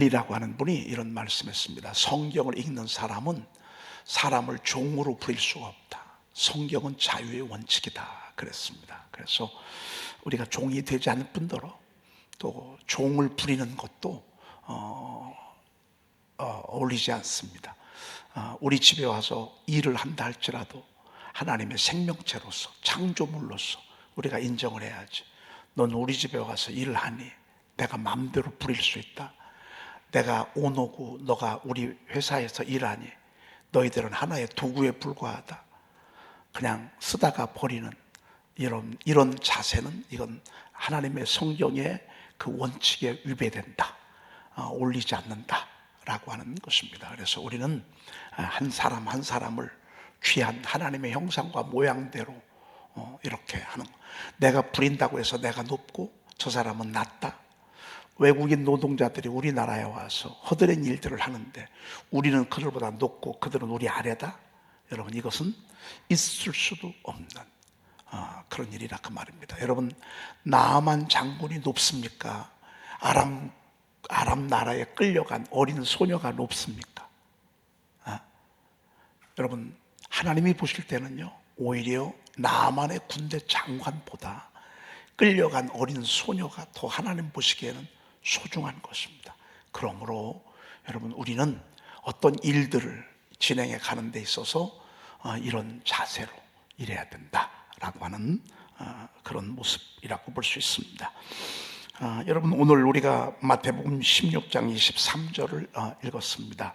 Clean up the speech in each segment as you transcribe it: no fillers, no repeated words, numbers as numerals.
이라고 하는 분이 이런 말씀했습니다. 성경을 읽는 사람은 사람을 종으로 부릴 수가 없다. 성경은 자유의 원칙이다 그랬습니다. 그래서 우리가 종이 되지 않을 뿐더러 또 종을 부리는 것도 어울리지 않습니다. 우리 집에 와서 일을 한다 할지라도 하나님의 생명체로서 창조물로서 우리가 인정을 해야지. 넌 우리 집에 와서 일을 하니 내가 마음대로 부릴 수 있다. 내가 오노고 너가 우리 회사에서 일하니 너희들은 하나의 도구에 불과하다. 그냥 쓰다가 버리는 이런 자세는 이건 하나님의 성경의 그 원칙에 위배된다. 올리지 않는다 라고 하는 것입니다. 그래서 우리는 한 사람 한 사람을 귀한 하나님의 형상과 모양대로 이렇게 하는 거. 내가 부린다고 해서 내가 높고 저 사람은 낮다. 외국인 노동자들이 우리나라에 와서 허드렛 일들을 하는데 우리는 그들보다 높고 그들은 우리 아래다. 여러분, 이것은 있을 수도 없는 그런 일이라 그 말입니다. 여러분, 나아만 장군이 높습니까? 아람 나라에 끌려간 어린 소녀가 높습니까? 여러분, 하나님이 보실 때는요, 오히려 나아만의 군대 장관보다 끌려간 어린 소녀가 더 하나님 보시기에는 소중한 것입니다. 그러므로 여러분, 우리는 어떤 일들을 진행해 가는 데 있어서 이런 자세로 일해야 된다라고 하는 그런 모습이라고 볼 수 있습니다. 여러분, 오늘 우리가 마태복음 16장 23절을 읽었습니다.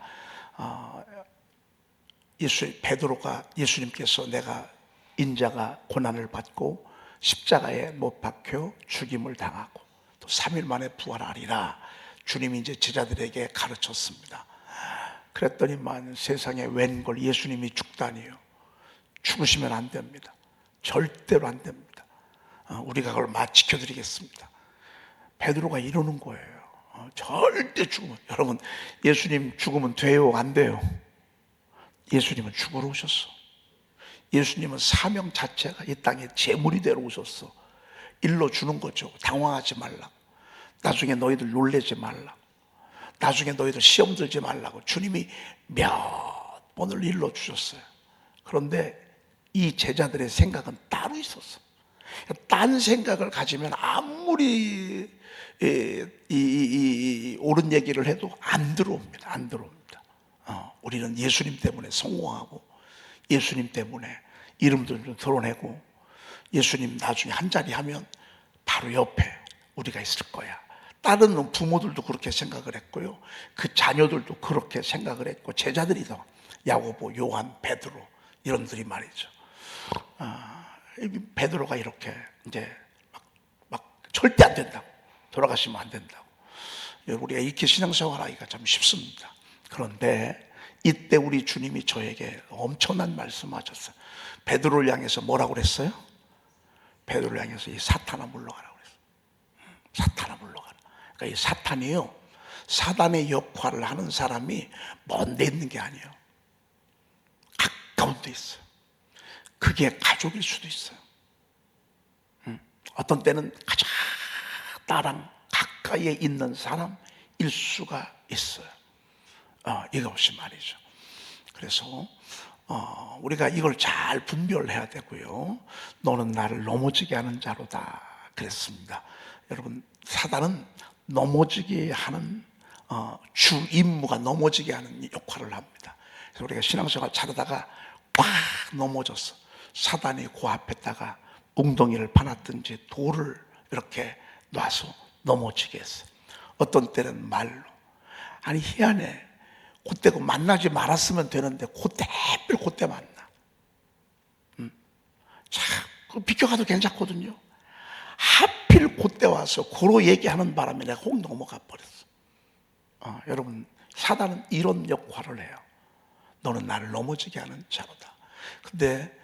베드로가 예수님께서 내가 인자가 고난을 받고 십자가에 못 박혀 죽임을 당하고 또 3일 만에 부활하리라 주님이 이제 제자들에게 가르쳤습니다. 그랬더니만 세상에 웬걸 예수님이 죽다니요. 죽으시면 안 됩니다. 절대로 안 됩니다. 우리가 그걸 지켜드리겠습니다. 베드로가 이러는 거예요. 절대 죽으면, 여러분, 예수님 죽으면 돼요, 안 돼요? 예수님은 죽으러 오셨어. 예수님은 사명 자체가 이 땅에 제물이 되러 오셨어. 일러 주는 거죠. 당황하지 말라고. 나중에 너희들 놀래지 말라고. 나중에 너희들 시험 들지 말라고 주님이 몇 번을 일러 주셨어요. 그런데 이 제자들의 생각은 따로 있었어. 딴 생각을 가지면 아무리 옳은 얘기를 해도 안 들어옵니다. 안 들어옵니다. 우리는 예수님 때문에 성공하고 예수님 때문에 이름도 좀 드러내고 예수님 나중에 한 자리 하면 바로 옆에 우리가 있을 거야. 다른 부모들도 그렇게 생각을 했고요. 그 자녀들도 그렇게 생각을 했고, 제자들이도 야고보, 요한, 베드로 이런들이 말이죠. 베드로가 이렇게 이제 막 절대 안 된다고, 돌아가시면 안 된다고. 우리가 이렇게 신앙생활하기가 참 쉽습니다. 그런데 이때 우리 주님이 저에게 엄청난 말씀하셨어요. 베드로를 향해서 뭐라고 그랬어요? 베드로를 향해서 이 사탄아 물러가라고 그랬어요. 사탄아 물러가라. 그러니까 이 사탄이요, 사단의 역할을 하는 사람이 먼 데 있는 게 아니에요. 가까운 데 있어요. 그게 가족일 수도 있어요. 어떤 때는 가장 나랑 가까이에 있는 사람일 수가 있어요. 이것이 말이죠. 그래서 우리가 이걸 잘 분별해야 되고요. 너는 나를 넘어지게 하는 자로다 그랬습니다. 여러분, 사단은 넘어지게 하는 주 임무가 넘어지게 하는 역할을 합니다. 그래서 우리가 신앙생활 잘하다가 꽉 넘어졌어. 사단이 그 앞에다가 웅덩이를 파놨든지 돌을 이렇게 놔서 넘어지게 했어. 어떤 때는 말로. 아니, 희한해. 그때 만나지 말았으면 되는데 그때 하필 그때 만나. 참 비켜가도 괜찮거든요. 하필 그때 와서 고로 얘기하는 바람에 내가 혹 넘어가 버렸어. 여러분, 사단은 이런 역할을 해요. 너는 나를 넘어지게 하는 자로다. 근데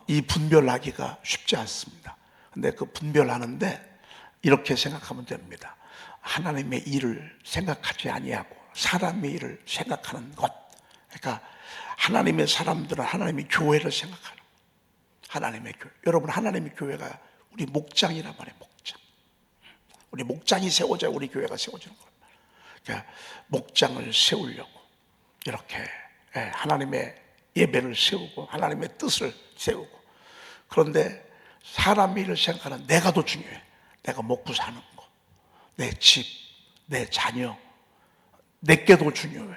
이 분별하기가 쉽지 않습니다. 근데 그 분별하는데 이렇게 생각하면 됩니다. 하나님의 일을 생각하지 아니하고 사람의 일을 생각하는 것. 그러니까 하나님의 사람들은 하나님의 교회를 생각하는, 하나님의 교회. 여러분, 하나님의 교회가 우리 목장이란 말이에요. 목장. 우리 목장이 세워져야 우리 교회가 세워지는 겁니다. 그러니까 목장을 세우려고 이렇게 하나님의 예배를 세우고 하나님의 뜻을 세우고, 그런데 사람 일을 생각하는 내가 더 중요해. 내가 먹고 사는 거, 내 집, 내 자녀, 내게 더 중요해.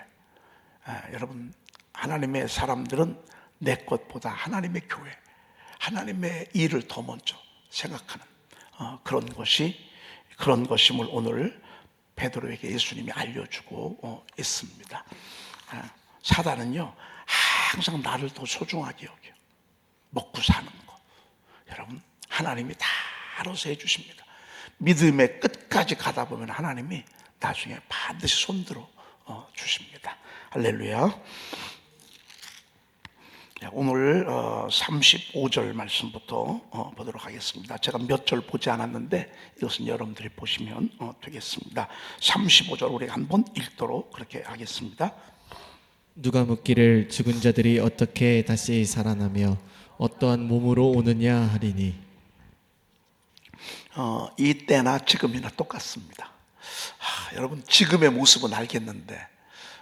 여러분, 하나님의 사람들은 내 것보다 하나님의 교회, 하나님의 일을 더 먼저 생각하는 그런 것임을 오늘 베드로에게 예수님이 알려주고 있습니다. 사단은요, 항상 나를 더 소중하게 여겨. 먹고 사는 거. 여러분, 하나님이 다 알아서 해주십니다. 믿음의 끝까지 가다 보면 하나님이 나중에 반드시 손들어 주십니다. 할렐루야. 오늘 35절 말씀부터 보도록 하겠습니다. 제가 몇 절 보지 않았는데 이것은 여러분들이 보시면 되겠습니다. 35절 우리 한번 읽도록 그렇게 하겠습니다. 누가 묻기를 죽은 자들이 어떻게 다시 살아나며 어떠한 몸으로 오느냐 하리니, 이때나 지금이나 똑같습니다. 여러분, 지금의 모습은 알겠는데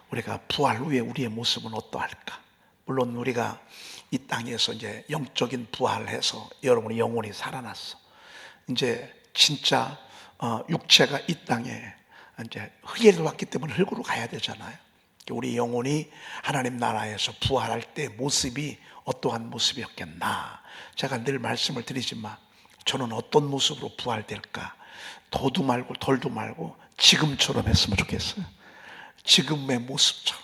우리가 부활 후에 우리의 모습은 어떠할까? 물론 우리가 이 땅에서 이제 영적인 부활을 해서 여러분의 영혼이 살아났어. 이제 진짜 육체가 이 땅에 이제 흙에서 왔기 때문에 흙으로 가야 되잖아요. 우리 영혼이 하나님 나라에서 부활할 때 모습이 어떠한 모습이었겠나. 제가 늘 말씀을 드리지만 저는 어떤 모습으로 부활될까? 더도 말고 덜도 말고 지금처럼 했으면 좋겠어요. 지금의 모습처럼.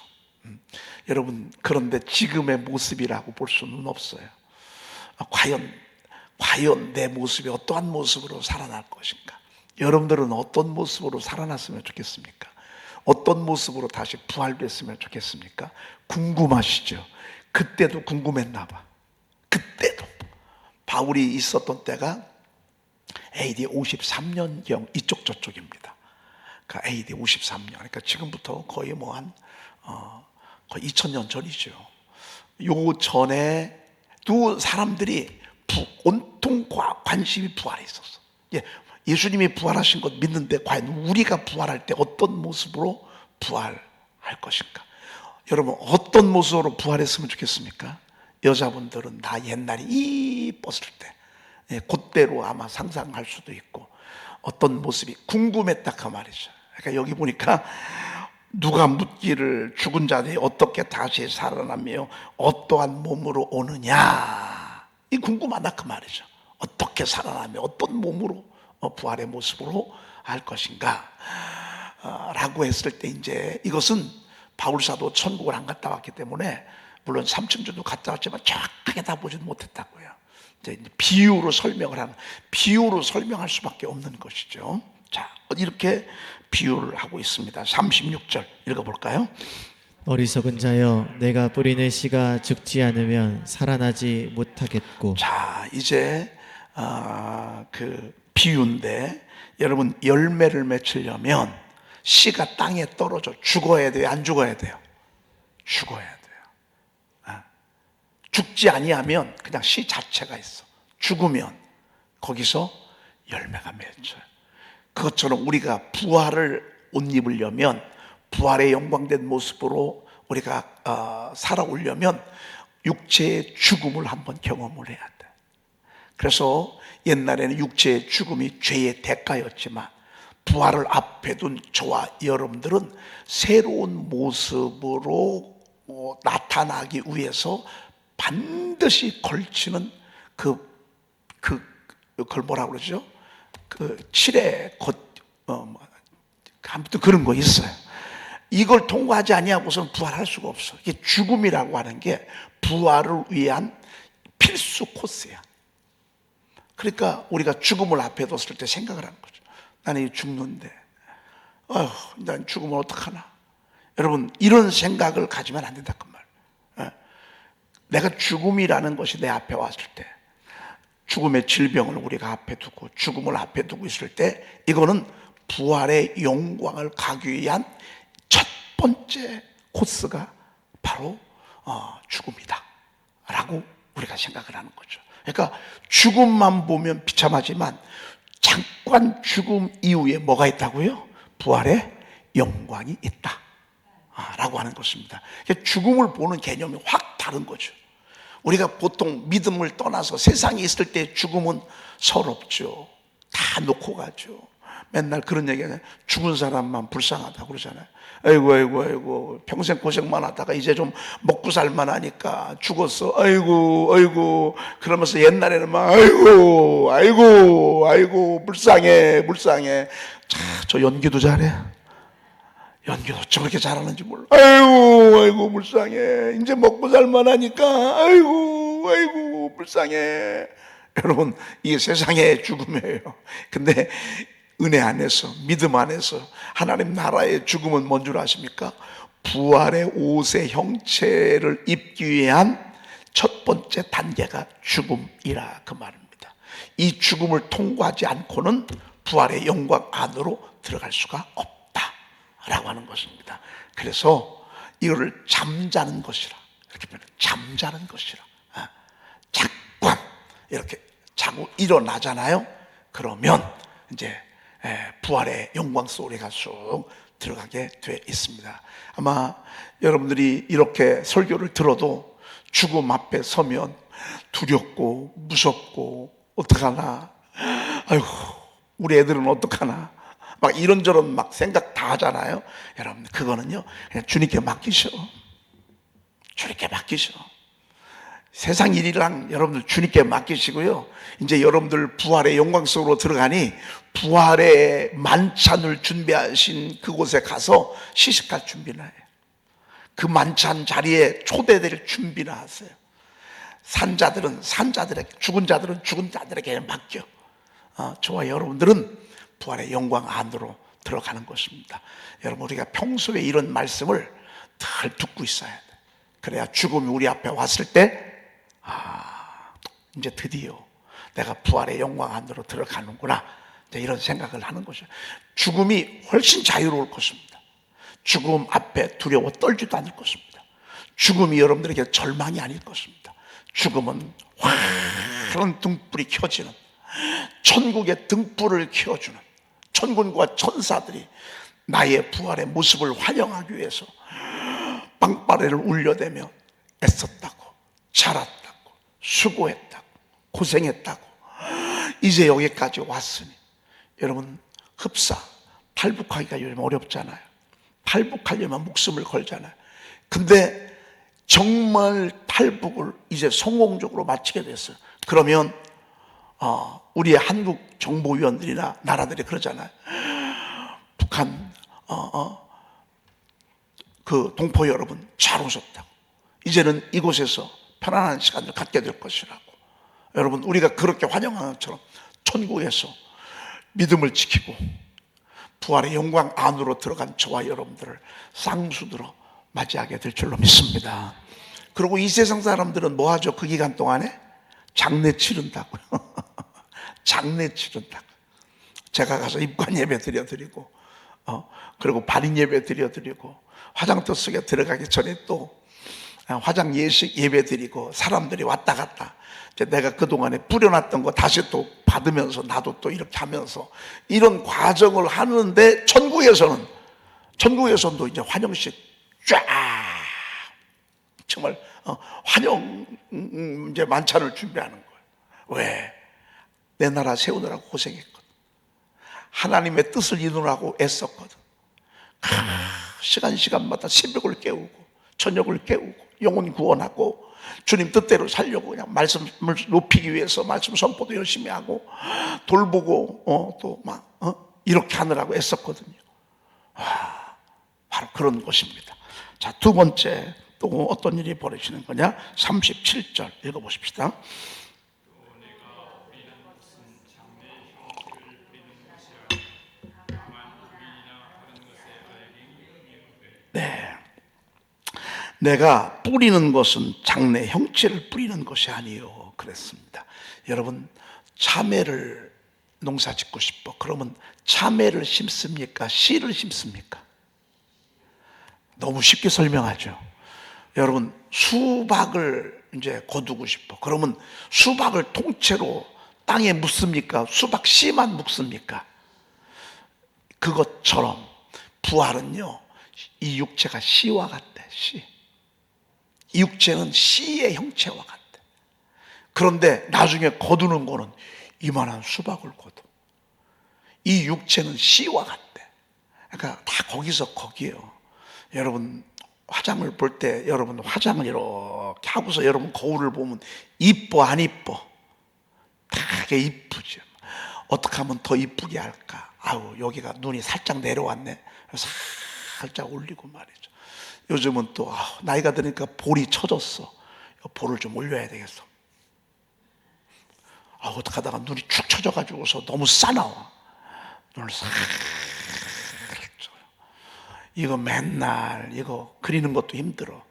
여러분, 그런데 지금의 모습이라고 볼 수는 없어요. 과연 내 모습이 어떠한 모습으로 살아날 것인가? 여러분들은 어떤 모습으로 살아났으면 좋겠습니까? 어떤 모습으로 다시 부활됐으면 좋겠습니까? 궁금하시죠? 그때도 궁금했나 봐. 그때도. 바울이 있었던 때가 AD 53년경 이쪽 저쪽입니다. 그러니까 AD 53년. 그러니까 지금부터 거의 거의 2000년 전이죠. 요 전에도 사람들이 온통 관심이 부활에 있었어. 예수님이 부활하신 것 믿는데 과연 우리가 부활할 때 어떤 모습으로 부활할 것인가? 여러분, 어떤 모습으로 부활했으면 좋겠습니까? 여자분들은 나 옛날에 이뻤을 때 그때로 아마 상상할 수도 있고, 어떤 모습이 궁금했다 그 말이죠. 그러니까 여기 보니까 누가 묻기를 죽은 자들이 어떻게 다시 살아나며 어떠한 몸으로 오느냐, 이 궁금하다 그 말이죠. 어떻게 살아나며 어떤 몸으로 부활의 모습으로 할 것인가 라고 했을 때, 이제 이것은 바울사도 천국을 안 갔다 왔기 때문에 물론 삼층주도 갔다 왔지만 정확하게 다 보지는 못했다고요. 이제 비유로 설명할 수밖에 없는 것이죠. 자, 이렇게 비유를 하고 있습니다. 36절 읽어볼까요? 어리석은 자여, 내가 뿌리는 씨가 죽지 않으면 살아나지 못하겠고. 자, 이제 그 비유인데, 여러분, 열매를 맺으려면 씨가 땅에 떨어져 죽어야 돼요? 안 죽어야 돼요? 죽어야 돼요. 죽지 아니하면 그냥 씨 자체가 있어. 죽으면 거기서 열매가 맺혀요. 그것처럼 우리가 부활을 옷 입으려면, 부활의 영광된 모습으로 우리가 살아오려면 육체의 죽음을 한번 경험을 해야 돼. 그래서 옛날에는 육체의 죽음이 죄의 대가였지만 부활을 앞에 둔 저와 여러분들은 새로운 모습으로 나타나기 위해서 반드시 걸치는 그걸 뭐라고 그러죠? 그 칠의 아무튼 그런 거 있어요. 이걸 통과하지 아니하고서는 부활할 수가 없어. 이게 죽음이라고 하는 게 부활을 위한 필수 코스야. 그러니까 우리가 죽음을 앞에 뒀을 때 생각을 하는 거죠. 나는 죽는데, 난 죽으면 어떡하나. 여러분, 이런 생각을 가지면 안 된다 그 말. 내가 죽음이라는 것이 내 앞에 왔을 때, 죽음의 질병을 우리가 앞에 두고 죽음을 앞에 두고 있을 때, 이거는 부활의 영광을 가기 위한 첫 번째 코스가 바로 죽음이다 라고 우리가 생각을 하는 거죠. 그러니까 죽음만 보면 비참하지만 잠깐 죽음 이후에 뭐가 있다고요? 부활의 영광이 있다 라고 하는 것입니다. 죽음을 보는 개념이 확 다른 거죠. 우리가 보통 믿음을 떠나서 세상에 있을 때 죽음은 서럽죠. 다 놓고 가죠. 맨날 그런 얘기하잖아요. 죽은 사람만 불쌍하다고 그러잖아요. 아이고 평생 고생만 하다가 이제 좀 먹고 살만 하니까 죽었어. 아이고 그러면서 옛날에는 막 아이고 불쌍해. 자, 저 연기도 잘해. 연기도 저렇게 잘하는지 몰라. 아이고 불쌍해. 이제 먹고 살만 하니까 아이고 불쌍해. 여러분, 이게 세상의 죽음이에요. 근데 은혜 안에서, 믿음 안에서 하나님 나라의 죽음은 뭔 줄 아십니까? 부활의 옷의 형체를 입기 위한 첫 번째 단계가 죽음이라 그 말입니다. 이 죽음을 통과하지 않고는 부활의 영광 안으로 들어갈 수가 없다라고 하는 것입니다. 그래서 이거를 잠자는 것이라, 이렇게 표현해요. 잠자는 것이라. 잠깐 이렇게 자고 일어나잖아요. 그러면 이제 부활의 영광 속으로 쑥 들어가게 돼 있습니다. 아마 여러분들이 이렇게 설교를 들어도 죽음 앞에 서면 두렵고 무섭고 어떡하나, 아이고 우리 애들은 어떡하나, 막 이런저런 막 생각 다 하잖아요. 여러분, 그거는요 그냥 주님께 맡기셔. 주님께 맡기셔. 세상 일이랑 여러분들 주님께 맡기시고요. 이제 여러분들 부활의 영광 속으로 들어가니 부활의 만찬을 준비하신 그곳에 가서 시식할 준비나 해요. 그 만찬 자리에 초대될 준비나 하세요. 산자들은 산자들에게, 죽은 자들은 죽은 자들에게 맡겨. 저와 여러분들은 부활의 영광 안으로 들어가는 것입니다. 여러분, 우리가 평소에 이런 말씀을 늘 듣고 있어야 돼. 그래야 죽음이 우리 앞에 왔을 때 이제 드디어 내가 부활의 영광 안으로 들어가는구나, 이런 생각을 하는 것이죠. 죽음이 훨씬 자유로울 것입니다. 죽음 앞에 두려워 떨지도 않을 것입니다. 죽음이 여러분들에게 절망이 아닐 것입니다. 죽음은 환한 등불이 켜지는, 천국의 등불을 켜주는, 천군과 천사들이 나의 부활의 모습을 환영하기 위해서 빵빠레를 울려대며 애썼다고, 자랐다고, 수고했다고, 고생했다고, 이제 여기까지 왔으니. 여러분, 흡사 탈북하기가 요즘 어렵잖아요. 탈북하려면 목숨을 걸잖아요. 근데 정말 탈북을 이제 성공적으로 마치게 됐어요. 그러면 우리의 한국 정보위원들이나 나라들이 그러잖아요. 북한 그 동포 여러분 잘 오셨다고. 이제는 이곳에서 편안한 시간을 갖게 될 것이라고. 여러분, 우리가 그렇게 환영하는 것처럼 천국에서 믿음을 지키고 부활의 영광 안으로 들어간 저와 여러분들을 쌍수들어 맞이하게 될 줄로 믿습니다. 그리고 이 세상 사람들은 뭐 하죠? 그 기간 동안에 장례 치른다고요. 장례 치른다고. 제가 가서 입관 예배 드려드리고 그리고 발인 예배 드려드리고 화장터 속에 들어가기 전에 또 화장 예식 예배 드리고 사람들이 왔다 갔다, 내가 그동안에 뿌려놨던 거 다시 또 받으면서 나도 또 이렇게 하면서 이런 과정을 하는데, 천국에서도 이제 환영식 쫙 정말 환영 이제 만찬을 준비하는 거예요. 왜? 내 나라 세우느라고 고생했거든. 하나님의 뜻을 이루느라고 애썼거든. 시간마다 새벽을 깨우고 저녁을 깨우고 영혼 구원하고 주님 뜻대로 살려고 그냥 말씀을 높이기 위해서 말씀 선포도 열심히 하고 돌보고 또 막 이렇게 하느라고 애썼거든요. 바로 그런 것입니다. 자, 두 번째 또 어떤 일이 벌어지는 거냐? 37절 읽어보십시다. 네, 내가 뿌리는 것은 장래 형체를 뿌리는 것이 아니요 그랬습니다. 여러분, 참외를 농사 짓고 싶어. 그러면 참외를 심습니까? 씨를 심습니까? 너무 쉽게 설명하죠. 여러분, 수박을 이제 거두고 싶어. 그러면 수박을 통째로 땅에 묻습니까? 수박 씨만 묻습니까? 그것처럼 부활은요, 이 육체가 씨와 같대. 씨. 이 육체는 씨의 형체와 같대. 그런데 나중에 거두는 거는 이만한 수박을 거두. 이 육체는 씨와 같대. 그러니까 다 거기서 거기에요. 여러분 화장을 볼 때 여러분 화장을 이렇게 하고서 여러분 거울을 보면 이뻐 안 이뻐? 되게 이쁘죠. 어떻게 하면 더 이쁘게 할까? 아우, 여기가 눈이 살짝 내려왔네. 살짝 올리고 말이죠. 요즘은 또 나이가 드니까 볼이 처졌어. 볼을 좀 올려야 되겠어. 어떻게 하다가 눈이 축 처져가지고서 너무 싸나와. 눈을 싹 떠요. 이거 맨날 이거 그리는 것도 힘들어.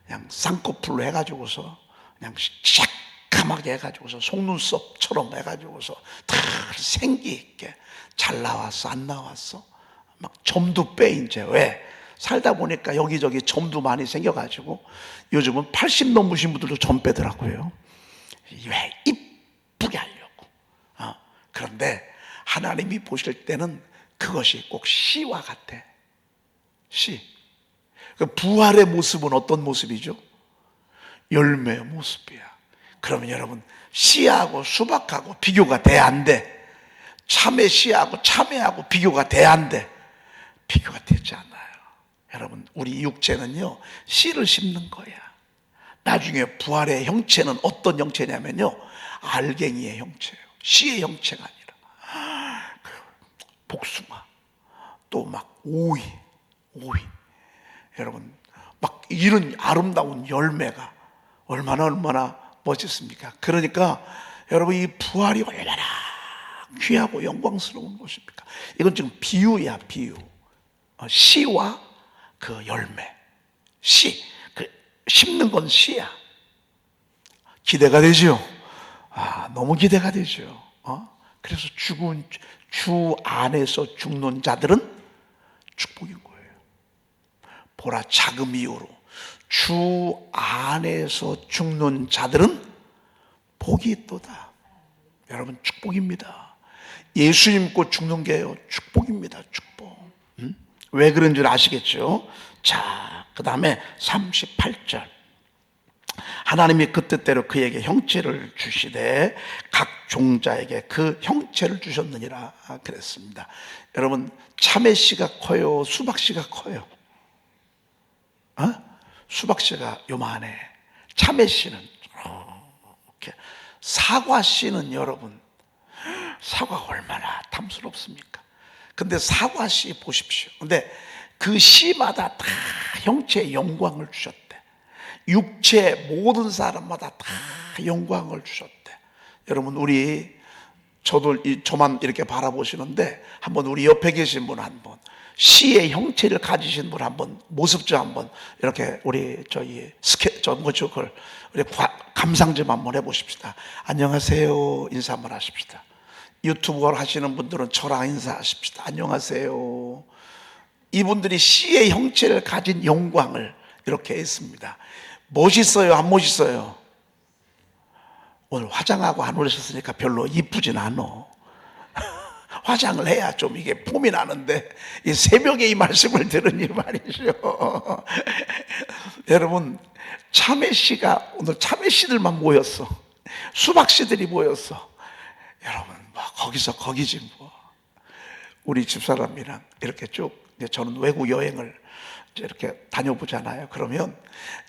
그냥 쌍꺼풀로 해가지고서 그냥 새까맣게 해가지고서 속눈썹처럼 해가지고서 다 생기 있게 잘 나왔어 안 나왔어? 막 점도 빼. 이제 왜? 살다 보니까 여기저기 점도 많이 생겨가지고 요즘은 80 넘으신 분들도 점 빼더라고요. 왜? 이쁘게 하려고. 그런데 하나님이 보실 때는 그것이 꼭 씨와 같아. 씨. 그 부활의 모습은 어떤 모습이죠? 열매의 모습이야. 그러면 여러분, 씨하고 수박하고 비교가 돼 안 돼? 참외 씨하고 참외하고 비교가 돼 안 돼? 비교가 되지 않아요. 여러분, 우리 육체는요, 씨를 심는 거야. 나중에 부활의 형체는 어떤 형체냐면요, 알갱이의 형체예요. 씨의 형체가 아니라 복숭아, 또 막 오이. 여러분, 막 이런 아름다운 열매가 얼마나 멋있습니까? 그러니까 여러분, 이 부활이 얼마나 귀하고 영광스러운 것입니까? 이건 지금 비유야, 비유. 씨와 그 열매. 씨, 그 심는 건 씨야. 기대가 되죠? 너무 기대가 되죠. 그래서 주 안에서 죽는 자들은 축복인 거예요. 보라, 자금 이후로 주 안에서 죽는 자들은 복이 있도다. 여러분, 축복입니다. 예수 믿고 죽는 게요, 축복입니다. 축복. 왜 그런 줄 아시겠죠? 자, 그 다음에 38절. 하나님이 그 뜻대로 그에게 형체를 주시되 각 종자에게 그 형체를 주셨느니라 그랬습니다. 여러분, 참외씨가 커요? 수박씨가 커요? 수박씨가 요만해. 참외씨는 이렇게. 사과씨는 여러분, 사과가 얼마나 탐스럽습니까? 근데 사과씨 보십시오. 근데 그 씨마다 다 형체의 영광을 주셨대. 육체 모든 사람마다 다 영광을 주셨대. 여러분, 저만 이렇게 바라보시는데 한번 우리 옆에 계신 분 한번, 씨의 형체를 가지신 분 한번 모습 좀 한번 이렇게 우리 우리 감상 좀 한번 해보십시다. 안녕하세요 인사 한번 하십시다. 유튜브를 하시는 분들은 저랑 인사하십시다. 안녕하세요. 이분들이 씨의 형체를 가진 영광을 이렇게 했습니다. 멋있어요, 안 멋있어요? 오늘 화장하고 안 오셨으니까 별로 이쁘진 않아. 화장을 해야 좀 이게 폼이 나는데, 이 새벽에 이 말씀을 들으니 말이죠. 여러분, 참외씨가 오늘 참외씨들만 모였어. 수박씨들이 모였어. 여러분, 거기서 거기지 뭐. 우리 집사람이랑 이렇게 쭉, 저는 외국 여행을 이렇게 다녀보잖아요. 그러면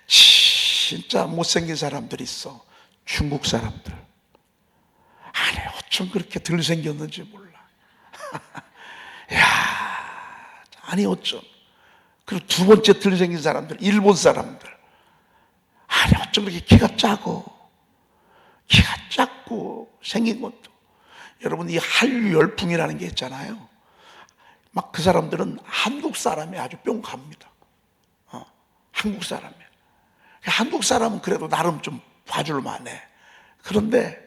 진짜 못생긴 사람들이 있어. 중국 사람들. 아니, 어쩜 그렇게 덜 생겼는지 몰라. 야, 아니 어쩜. 그리고 두 번째 덜 생긴 사람들, 일본 사람들. 아니, 어쩜 그렇게 키가 작고 생긴 것도. 여러분, 이 한류 열풍이라는 게 있잖아요. 막 그 사람들은 한국 사람이 아주 뿅 갑니다. 한국 사람이에요. 한국 사람은 그래도 나름 좀 봐줄만해. 그런데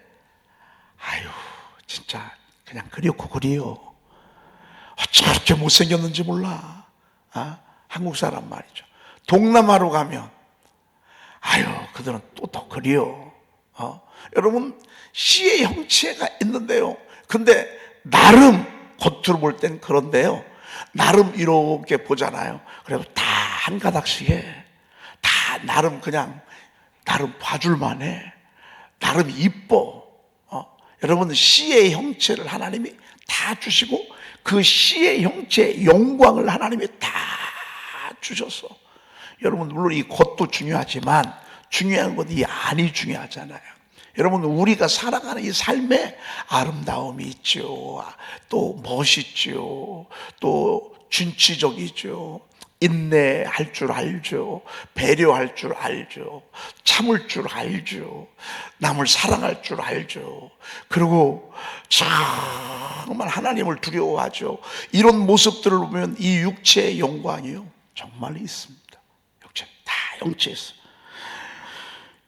아유, 진짜 그냥 그리고 그리요. 어쩜 그렇게 못생겼는지 몰라. 한국 사람 말이죠. 동남아로 가면 아유, 그들은 또 더 그리요. 여러분, 씨의 형체가 있는데요. 근데 나름 겉으로 볼 땐 그런데요, 나름 이렇게 보잖아요. 그래도 다 한 가닥씩 해. 다 나름 그냥 나름 봐줄만 해. 나름 이뻐. 여러분, 씨의 형체를 하나님이 다 주시고 그 씨의 형체의 영광을 하나님이 다 주셨어. 여러분, 물론 이 겉도 중요하지만 중요한 건 이 안이 중요하잖아요. 여러분, 우리가 살아가는 이 삶에 아름다움이 있죠. 또 멋있죠. 또 준치적이죠. 인내할 줄 알죠. 배려할 줄 알죠. 참을 줄 알죠. 남을 사랑할 줄 알죠. 그리고 정말 하나님을 두려워하죠. 이런 모습들을 보면 이 육체의 영광이요, 정말 있습니다. 육체 다 영체 있어요.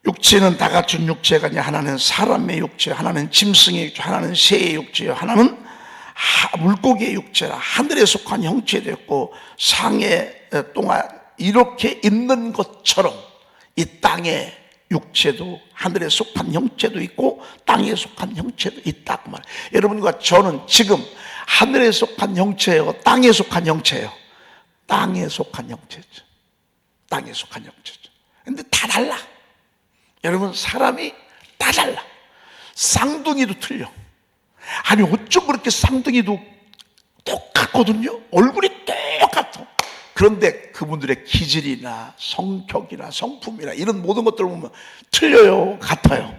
육체는 다 갖춘 육체가 아니라 하나는 사람의 육체, 하나는 짐승의 육체, 하나는 새의 육체요, 하나는 물고기의 육체라. 하늘에 속한 형체도 있고 상의 동안 이렇게 있는 것처럼 이 땅의 육체도 하늘에 속한 형체도 있고 땅에 속한 형체도 있다 그 말. 여러분과 저는 지금 하늘에 속한 형체예요, 땅에 속한 형체예요? 땅에 속한 형체죠. 땅에 속한 형체죠. 근데 다 달라. 여러분, 사람이 다 달라. 쌍둥이도 틀려. 아니, 어쩜 그렇게 쌍둥이도 똑같거든요. 얼굴이 똑같아. 그런데 그분들의 기질이나 성격이나 성품이나 이런 모든 것들을 보면 틀려요, 같아요?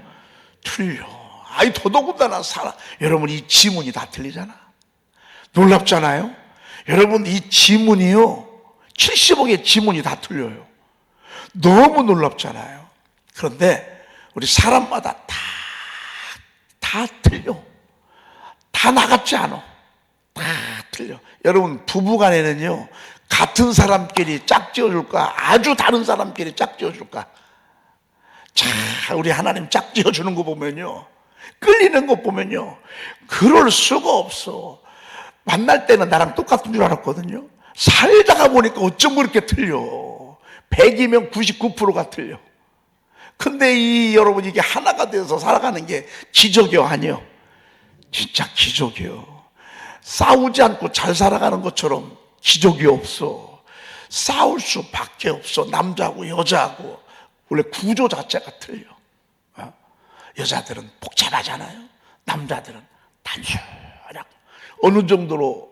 틀려. 아니, 더더군다나 사람. 여러분, 이 지문이 다 틀리잖아. 놀랍잖아요. 여러분, 이 지문이요, 70억의 지문이 다 틀려요. 너무 놀랍잖아요. 그런데 우리 사람마다 다 틀려. 다 나같지 않아. 다 틀려. 여러분, 부부간에는요, 같은 사람끼리 짝지어줄까, 아주 다른 사람끼리 짝지어줄까? 자, 우리 하나님 짝지어주는 거 보면요, 끌리는 거 보면요, 그럴 수가 없어. 만날 때는 나랑 똑같은 줄 알았거든요. 살다가 보니까 어쩜 그렇게 틀려. 100이면 99%가 틀려. 근데 여러분, 이게 하나가 돼서 살아가는 게 기적이요, 아니요? 진짜 기적이요. 싸우지 않고 잘 살아가는 것처럼 기적이 없어. 싸울 수밖에 없어. 남자하고 여자하고 원래 구조 자체가 틀려. 여자들은 복잡하잖아요. 남자들은 단순하고. 어느 정도로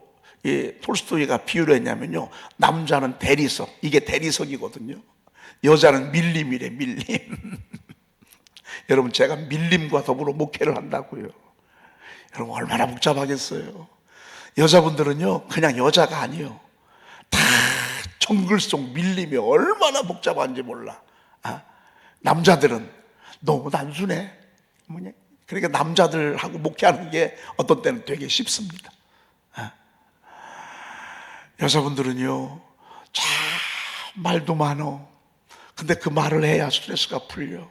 톨스토이가 비유를 했냐면요, 남자는 대리석, 이게 대리석이거든요. 여자는 밀림이래, 밀림. 여러분, 제가 밀림과 더불어 목회를 한다고요. 여러분, 얼마나 복잡하겠어요. 여자분들은요, 그냥 여자가 아니에요. 다 정글 속 밀림이 얼마나 복잡한지 몰라. 남자들은 너무 단순해. 그러니까 남자들하고 목회하는 게 어떤 때는 되게 쉽습니다. 여자분들은요, 참 말도 많어. 근데 그 말을 해야 스트레스가 풀려.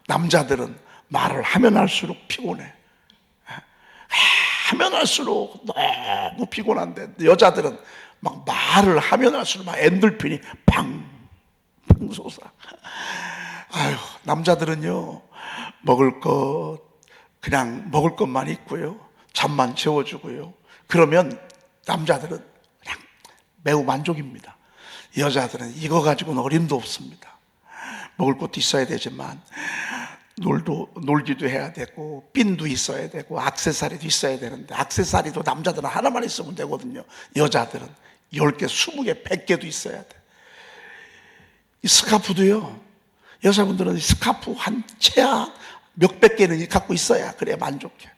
남자들은 말을 하면 할수록 피곤해. 하면 할수록 너무 피곤한데, 여자들은 막 말을 하면 할수록 막 엔돌핀이 팡 솟아. 아유, 남자들은요, 먹을 것, 그냥 먹을 것만 있고요, 잠만 채워주고요. 그러면 남자들은 그냥 매우 만족입니다. 여자들은 이거 가지고는 어림도 없습니다. 먹을 것도 있어야 되지만 놀기도 해야 되고, 핀도 있어야 되고, 액세서리도 있어야 되는데, 액세서리도 남자들은 하나만 있으면 되거든요. 여자들은 10개, 20개, 100개도 있어야 돼. 이 스카프도요, 여자분들은 스카프 한 채야 몇백 개는 갖고 있어야 그래 만족해.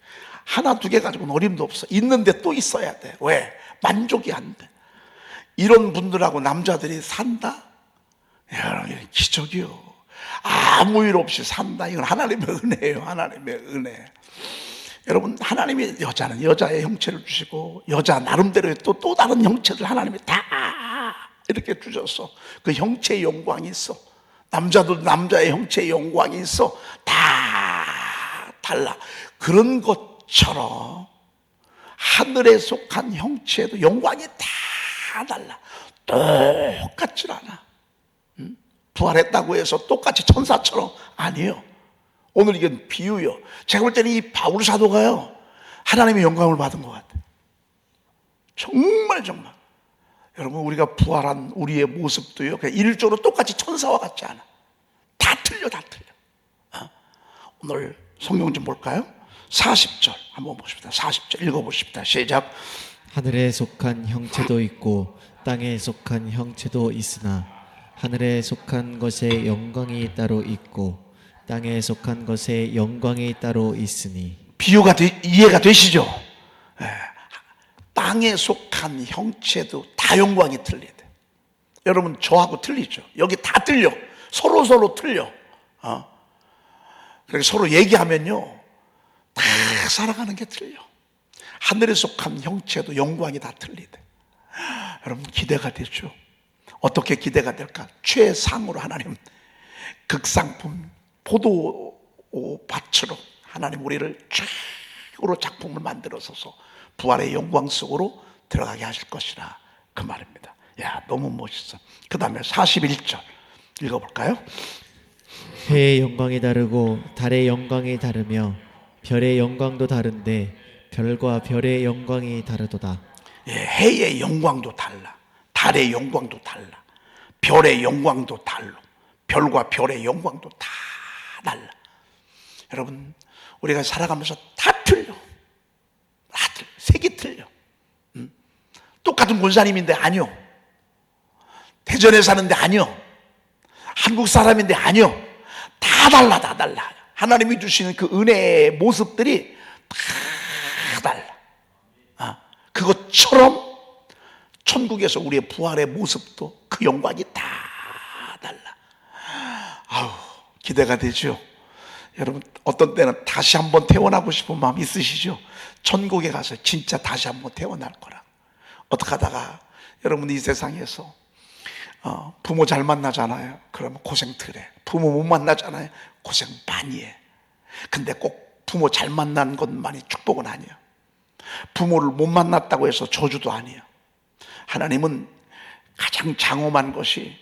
하나, 두 개 가지고는 어림도 없어. 있는데 또 있어야 돼. 왜? 만족이 안 돼. 이런 분들하고 남자들이 산다? 여러분, 기적이요. 아무 일 없이 산다. 이건 하나님의 은혜예요. 하나님의 은혜. 여러분, 하나님이 여자는 여자의 형체를 주시고, 여자 나름대로의 또 다른 형체들 하나님이 다 이렇게 주셔서 그 형체의 영광이 있어. 남자도 남자의 형체의 영광이 있어. 다 달라. 그런 것처럼 하늘에 속한 형체도 영광이 다 달라. 똑같질 않아. 부활했다고 해서 똑같이 천사처럼 아니에요. 오늘 이건 비유요. 제가 볼 때는 이 바울 사도가요, 하나님의 영광을 받은 것 같아요. 정말. 여러분, 우리가 부활한 우리의 모습도요, 그냥 일조로 똑같이 천사와 같지 않아. 다 틀려. 오늘 성경 좀 볼까요? 40절 한번 보십시다. 40절 읽어보십시다. 시작. 하늘에 속한 형체도 있고 땅에 속한 형체도 있으나 하늘에 속한 것의 영광이 따로 있고 땅에 속한 것의 영광이 따로 있으니. 비유가 이해가 되시죠? 예. 땅에 속한 형체도 다 영광이 틀리대. 여러분, 저하고 틀리죠? 여기 다 틀려. 서로 틀려. 그렇게 서로 얘기하면요, 다 살아가는 게 틀려. 하늘에 속한 형체도 영광이 다 틀리대. 여러분, 기대가 되죠? 어떻게 기대가 될까? 최상으로 하나님 극상품 포도밭으로 하나님 우리를 최고로 작품을 만들어서서 부활의 영광 속으로 들어가게 하실 것이라, 그 말입니다. 야, 너무 멋있어. 그 다음에 41절 읽어볼까요? 해의 영광이 다르고 달의 영광이 다르며 별의 영광도 다른데 별과 별의 영광이 다르도다. 예, 해의 영광도 달라. 달의 영광도 달라. 별의 영광도 달라. 별과 별의 영광도 다 달라. 여러분, 우리가 살아가면서 다 틀려. 색이 틀려. 똑같은 권사님인데 아니요. 대전에 사는데 아니요. 한국 사람인데 아니요. 다 달라. 하나님이 주시는 그 은혜의 모습들이 다 달라. 그것처럼 천국에서 우리의 부활의 모습도 그 영광이 다 달라. 아우, 기대가 되죠? 여러분, 어떤 때는 다시 한번 태어나고 싶은 마음 있으시죠? 천국에 가서 진짜 다시 한번 태어날 거라. 어떻게 하다가 여러분, 이 세상에서 부모 잘 만나잖아요. 그러면 고생들 해. 부모 못 만나잖아요. 고생 많이 해. 근데 꼭 부모 잘 만난 것만이 축복은 아니에요. 부모를 못 만났다고 해서 저주도 아니에요. 하나님은 가장 장엄한 것이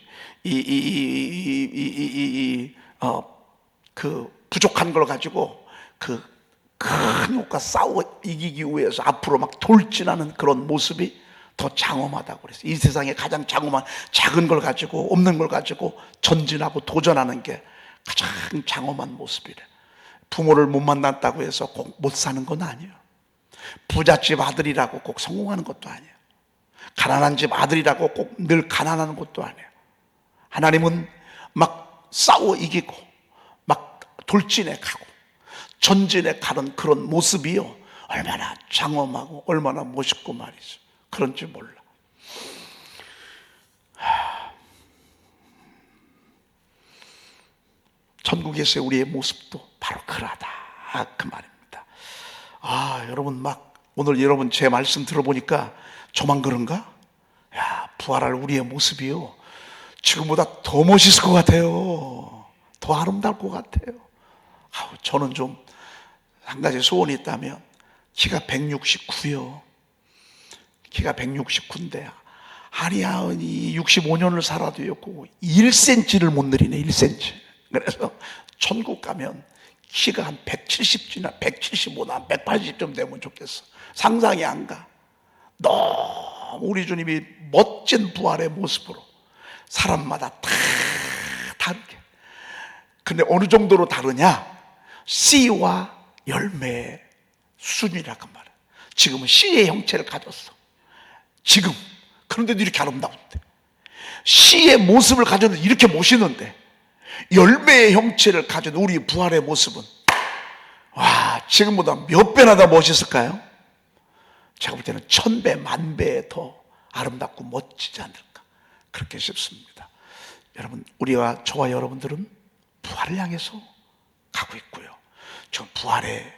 그 부족한 걸 가지고 그 큰 욕과 싸워 이기기 위해서 앞으로 막 돌진하는 그런 모습이 더 장엄하다고 그랬어요. 이 세상에 가장 장엄한 작은 걸 가지고, 없는 걸 가지고 전진하고 도전하는 게 가장 장엄한 모습이래. 부모를 못 만났다고 해서 꼭 못 사는 건 아니에요. 부잣집 아들이라고 꼭 성공하는 것도 아니에요. 가난한 집 아들이라고 꼭 늘 가난한 것도 아니에요. 하나님은 막 싸워 이기고 막 돌진해 가고 전진해 가는 그런 모습이요, 얼마나 장엄하고 얼마나 멋있고 말이죠. 그런지 몰라. 천국에서의 우리의 모습도 바로 그러하다, 그 말입니다. 여러분, 막 오늘 여러분 제 말씀 들어보니까 저만 그런가? 야, 부활할 우리의 모습이요, 지금보다 더 멋있을 것 같아요. 더 아름다울 것 같아요. 저는 좀 한 가지 소원이 있다면, 키가 169요. 키가 169인데 아니야, 65년을 살아도 였고 1cm를 못 늘리네. 1cm. 그래서 천국 가면 키가 한 170이나 175나 180점 되면 좋겠어. 상상이 안 가. 너무 우리 주님이 멋진 부활의 모습으로 사람마다 다 다르게. 근데 어느 정도로 다르냐? 씨와 열매의 수준이라고 말해. 지금은 씨의 형체를 가졌어. 지금. 그런데도 이렇게 아름다운데, 씨의 모습을 가졌는데 이렇게 멋있는데, 열매의 형체를 가진 우리 부활의 모습은 지금보다 몇 배나 더 멋있을까요? 제가 볼 때는 1000배, 10,000배 더 아름답고 멋지지 않을까, 그렇게 싶습니다. 여러분, 저와 여러분들은 부활을 향해서 가고 있고요, 지금 부활의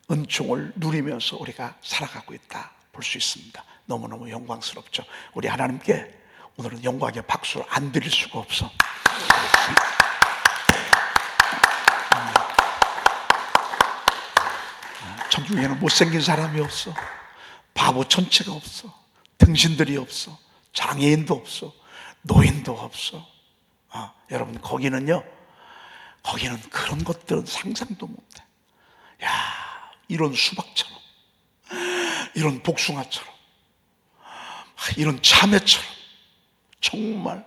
은총을 누리면서 우리가 살아가고 있다 볼 수 있습니다. 너무너무 영광스럽죠. 우리 하나님께 오늘은 영광의 박수를 안 드릴 수가 없어. 천국에는 못생긴 사람이 없어. 바보 천체가 없어. 등신들이 없어. 장애인도 없어. 노인도 없어. 여러분, 거기는 그런 것들은 상상도 못해. 이런 수박처럼, 이런 복숭아처럼, 이런 자매처럼 정말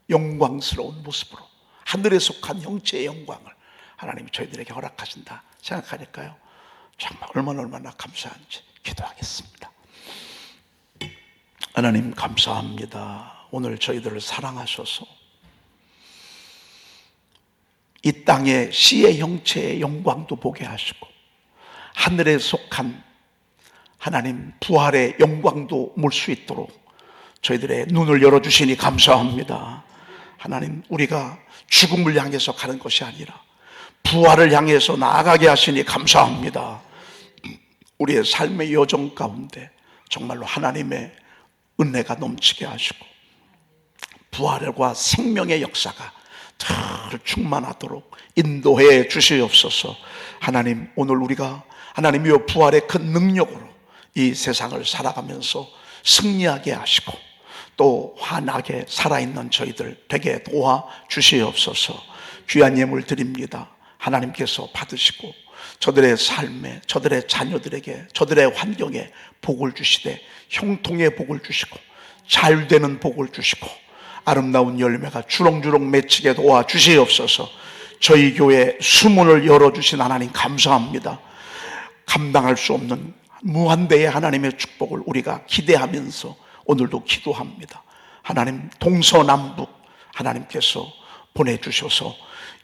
영광스러운 모습으로 하늘에 속한 형체의 영광을 하나님이 저희들에게 허락하신다 생각하니까요, 정말 얼마나 감사한지 기도하겠습니다. 하나님 감사합니다. 오늘 저희들을 사랑하셔서 이 땅의 씨의 형체의 영광도 보게 하시고 하늘에 속한 하나님 부활의 영광도 볼 수 있도록 저희들의 눈을 열어주시니 감사합니다. 하나님, 우리가 죽음을 향해서 가는 것이 아니라 부활을 향해서 나아가게 하시니 감사합니다. 우리의 삶의 여정 가운데 정말로 하나님의 은혜가 넘치게 하시고 부활과 생명의 역사가 늘 충만하도록 인도해 주시옵소서. 하나님, 오늘 우리가 하나님이여 부활의 큰 능력으로 이 세상을 살아가면서 승리하게 하시고 또 환하게 살아있는 저희들 되게 도와주시옵소서. 귀한 예물 드립니다. 하나님께서 받으시고 저들의 삶에, 저들의 자녀들에게, 저들의 환경에 복을 주시되 형통의 복을 주시고 잘되는 복을 주시고 아름다운 열매가 주렁주렁 맺히게 도와주시옵소서. 저희 교회 수문을 열어주신 하나님 감사합니다. 감당할 수 없는 무한대의 하나님의 축복을 우리가 기대하면서 오늘도 기도합니다. 하나님, 동서남북 하나님께서 보내주셔서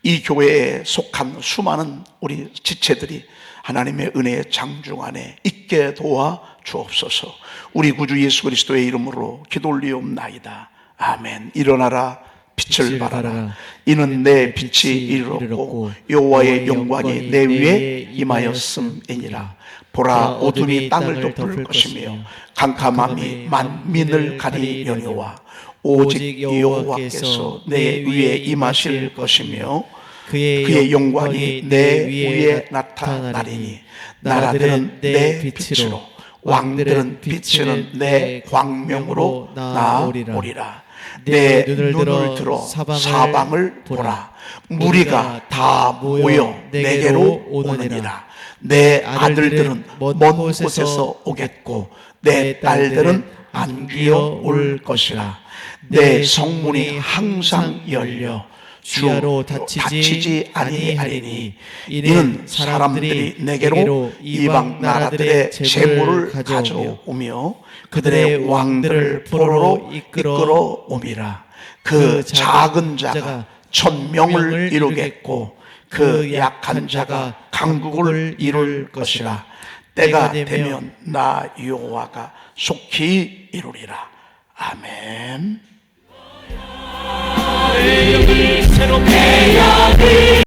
이 교회에 속한 수많은 우리 지체들이 하나님의 은혜의 장중 안에 있게 도와주옵소서. 우리 구주 예수 그리스도의 이름으로 기도 올리옵나이다. 아멘. 일어나라, 빛을 발하라. 이는 내 빛이 이르렀고 여호와의 영광이 내 위에 임하였음이니라. 보라, 어둠이 땅을 덮을 것이며 캄캄함이 만민을 가리려니와 오직 여호와께서 내 위에 임하실 것이며 그의 영광이 내 위에 나타나리니 나라들은 내 빛으로 왕들은 비치는 내 광명으로 나오리라. 내 눈을 들어 사방을 보라. 무리가 다 모여 내게로 오느니라. 내 아들들은 먼 곳에서 오겠고 내 딸들은 안기어 올 것이라. 내 성문이 항상 열려 주야로 닫히지 아니하리니 이는 사람들이 내게로 이방 나라들의 재물을 가져오며 그들의 왕들을 포로로 이끌어 오미라. 그 작은 자가 천명을 이루겠고 그 약한 자가 강국을 이룰 것이라. 때가 되면 나 여호와가 속히 이루리라. 아멘.